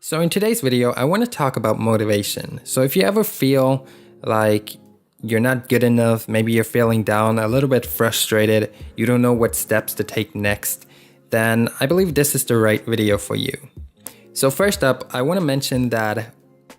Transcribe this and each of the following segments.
So in today's video, I want to talk about motivation. So if you ever feel like you're not good enough, maybe you're feeling down, a little bit frustrated, you don't know what steps to take next, then I believe this is the right video for you. So first up, I want to mention that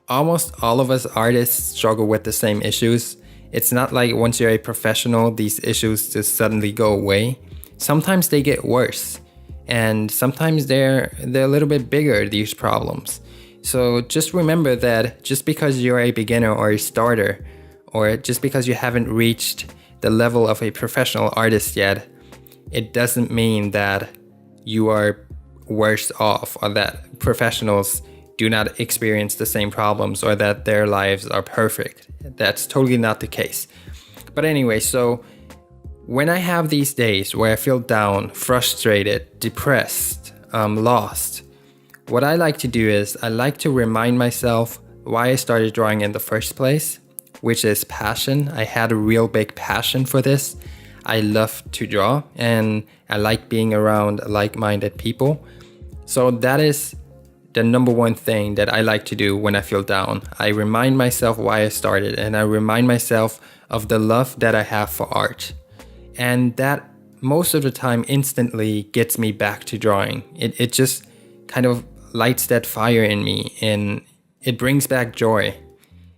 almost all of us artists struggle with the same issues. It's not like once you're a professional, these issues just suddenly go away. Sometimes they get worse. And sometimes they're a little bit bigger, these problems. So just remember that just because you're a beginner or a starter, or just because you haven't reached the level of a professional artist yet, it doesn't mean that you are worse off or that professionals do not experience the same problems or that their lives are perfect. That's totally not the case. But anyway, so when I have these days where I feel down, frustrated, depressed, lost, what I like to do is I like to remind myself why I started drawing in the first place, which is passion. I had a real big passion for this. I love to draw and I like being around like-minded people. So that is the number one thing that I like to do when I feel down. I remind myself why I started and I remind myself of the love that I have for art. And that most of the time instantly gets me back to drawing. It just kind of lights that fire in me and it brings back joy.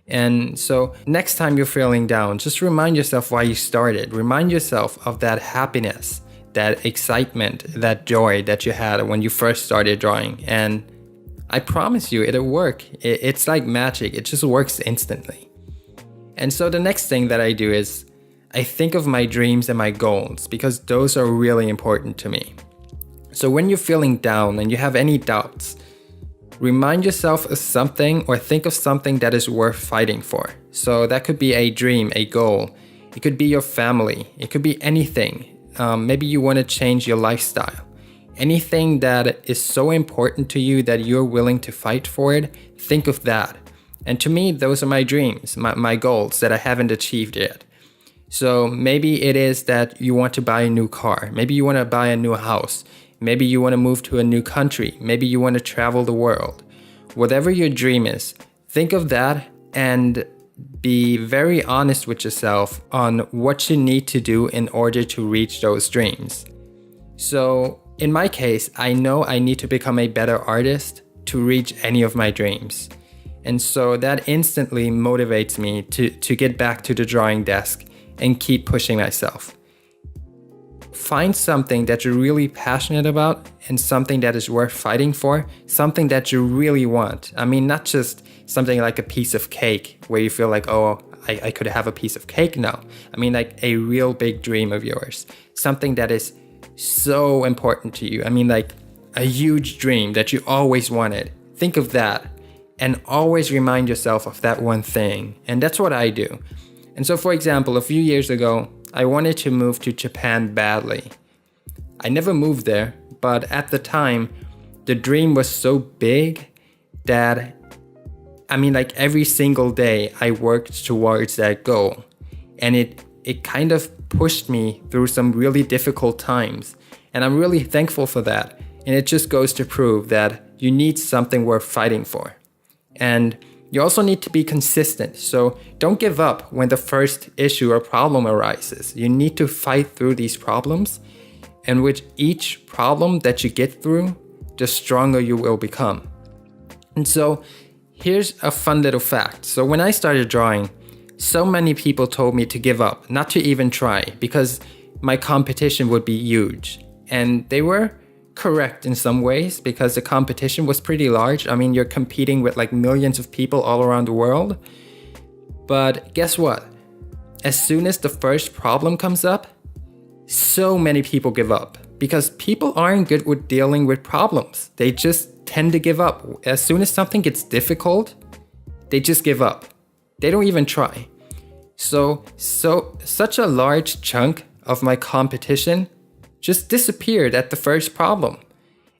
And so next time you're feeling down, just remind yourself why you started. Remind yourself of that happiness, that excitement, that joy that you had when you first started drawing. And I promise you, it'll work. It's like magic. It just works instantly. And so the next thing that I do is I think of my dreams and my goals because those are really important to me. So when you're feeling down and you have any doubts, remind yourself of something or think of something that is worth fighting for. So that could be a dream, a goal. It could be your family. It could be anything. Maybe you want to change your lifestyle. Anything that is so important to you that you're willing to fight for it, think of that. And to me, those are my dreams, my goals that I haven't achieved yet. So maybe it is that you want to buy a new car. Maybe you want to buy a new house. Maybe you want to move to a new country. Maybe you want to travel the world. Whatever your dream is, think of that and be very honest with yourself on what you need to do in order to reach those dreams. So in my case, I know I need to become a better artist to reach any of my dreams. And so that instantly motivates me to get back to the drawing desk and keep pushing myself. Find something that you're really passionate about and something that is worth fighting for, something that you really want. I mean, not just something like a piece of cake where you feel like, oh, I could have a piece of cake now. I mean, like a real big dream of yours, something that is so important to you. I mean, like a huge dream that you always wanted. Think of that and always remind yourself of that one thing. And that's what I do. And so, for example, a few years ago, I wanted to move to Japan badly. I never moved there, but at the time, the dream was so big that, I mean, like every single day I worked towards that goal. And it kind of pushed me through some really difficult times. And I'm really thankful for that. And it just goes to prove that you need something worth fighting for. And you also need to be consistent, so don't give up when the first issue or problem arises. You need to fight through these problems, and with each problem that you get through, the stronger you will become. And so here's a fun little fact. So when I started drawing, so many people told me to give up, not to even try, because my competition would be huge. And they were correct in some ways because the competition was pretty large. I mean, you're competing with like millions of people all around the world. But guess what? As soon as the first problem comes up, so many people give up because people aren't good with dealing with problems. They just tend to give up. As soon as something gets difficult, they just give up. They don't even try. So such a large chunk of my competition just disappeared at the first problem.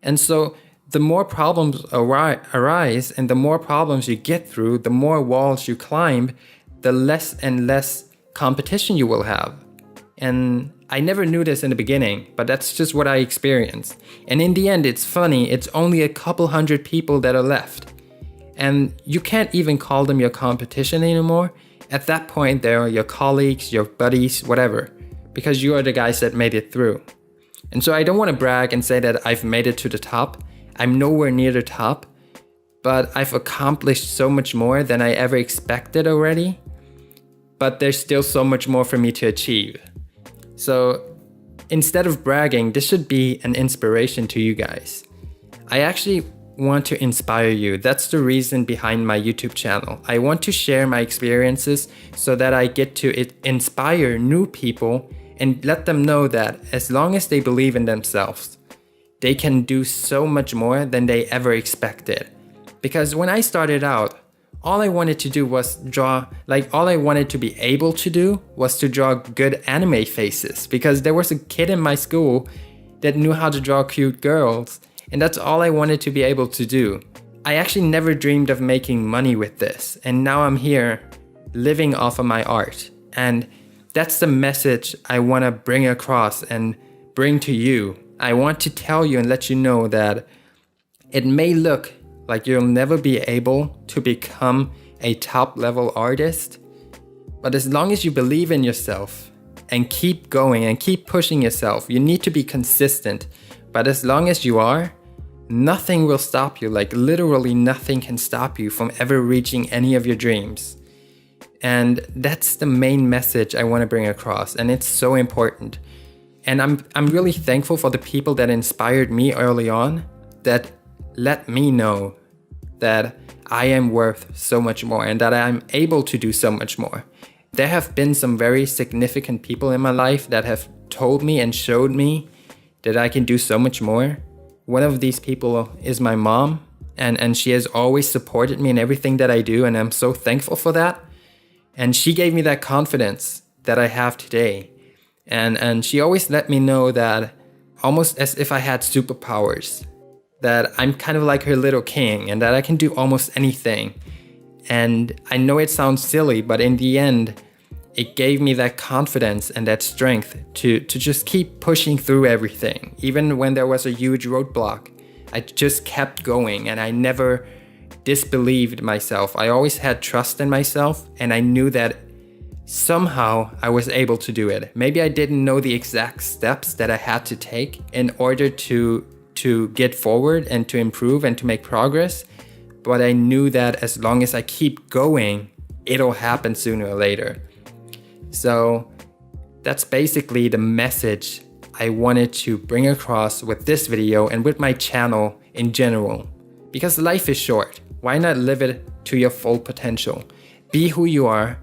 And so the more problems arise and the more problems you get through, the more walls you climb, the less and less competition you will have. And I never knew this in the beginning, but that's just what I experienced. And in the end, it's funny, it's only a couple hundred people that are left. and you can't even call them your competition anymore. At that point, they're your colleagues, your buddies, whatever, because you are the guys that made it through. And so I don't want to brag and say that I've made it to the top. I'm nowhere near the top, but I've accomplished so much more than I ever expected already. But there's still so much more for me to achieve. So instead of bragging, this should be an inspiration to you guys. I actually want to inspire you. That's the reason behind my YouTube channel. I want to share my experiences so that I get to inspire new people and let them know that as long as they believe in themselves, they can do so much more than they ever expected. Because when I started out, all I wanted to do was draw, all I wanted to be able to do was to draw good anime faces, because there was a kid in my school that knew how to draw cute girls, and that's all I wanted to be able to do. I actually never dreamed of making money with this, and now I'm here living off of my art. And that's the message I want to bring across and bring to you. I want to tell you and let you know that it may look like you'll never be able to become a top level artist, but as long as you believe in yourself and keep going and keep pushing yourself, you need to be consistent. But as long as you are, nothing will stop you. Literally nothing can stop you from ever reaching any of your dreams. And that's the main message I want to bring across, and it's so important. And I'm really thankful for the people that inspired me early on, that let me know that I am worth so much more and that I'm able to do so much more. There have been some very significant people in my life that have told me and showed me that I can do so much more. One of these people is my mom, and she has always supported me in everything that I do, and I'm so thankful for that. And she gave me that confidence that I have today. And she always let me know that, almost as if I had superpowers, that I'm kind of like her little king and that I can do almost anything. And I know it sounds silly, but in the end, it gave me that confidence and that strength to just keep pushing through everything. Even when there was a huge roadblock, I just kept going, and I never disbelieved myself. I always had trust in myself, and I knew that somehow I was able to do it. Maybe I didn't know the exact steps that I had to take in order to get forward and to improve and to make progress, but I knew that as long as I keep going, it'll happen sooner or later. So that's basically the message I wanted to bring across with this video and with my channel in general. Because life is short. Why not live it to your full potential? Be who you are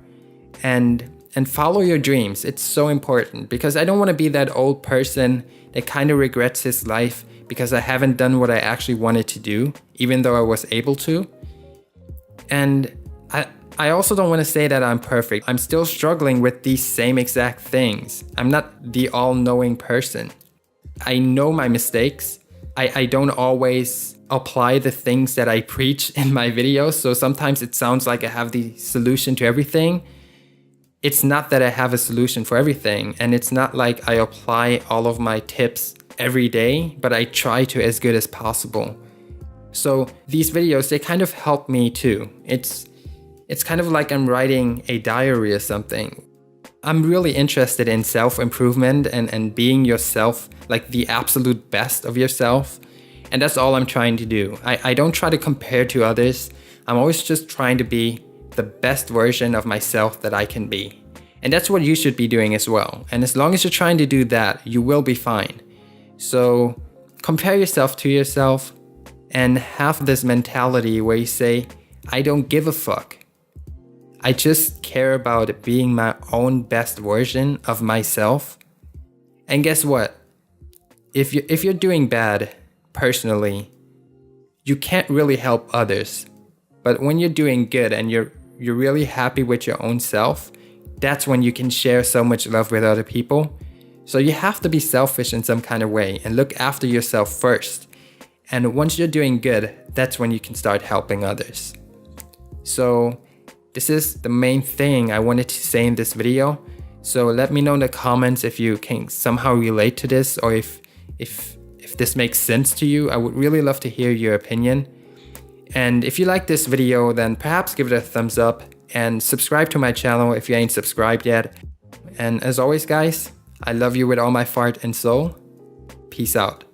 and follow your dreams. It's so important, because I don't want to be that old person that kind of regrets his life because I haven't done what I actually wanted to do, even though I was able to. And I also don't want to say that I'm perfect. I'm still struggling with these same exact things. I'm not the all-knowing person. I know my mistakes. I don't always apply the things that I preach in my videos, so sometimes it sounds like I have the solution to everything. It's not that I have a solution for everything, and it's not like I apply all of my tips every day, but I try to as good as possible. So these videos, they kind of help me too. It's kind of like I'm writing a diary or something. I'm really interested in self-improvement and being yourself, like the absolute best of yourself. And that's all I'm trying to do. I don't try to compare to others. I'm always just trying to be the best version of myself that I can be. And that's what you should be doing as well. And as long as you're trying to do that, you will be fine. So compare yourself to yourself and have this mentality where you say, I don't give a fuck. I just care about being my own best version of myself. And guess what? If you're doing bad personally, you can't really help others. But when you're doing good and you're really happy with your own self, that's when you can share so much love with other people. So you have to be selfish in some kind of way and look after yourself first. And once you're doing good, that's when you can start helping others. So this is the main thing I wanted to say in this video. So let me know in the comments if you can somehow relate to this, or if this makes sense to you. I would really love to hear your opinion. And if you like this video, then perhaps give it a thumbs up and subscribe to my channel if you ain't subscribed yet. And as always guys, I love you with all my heart and soul. Peace out.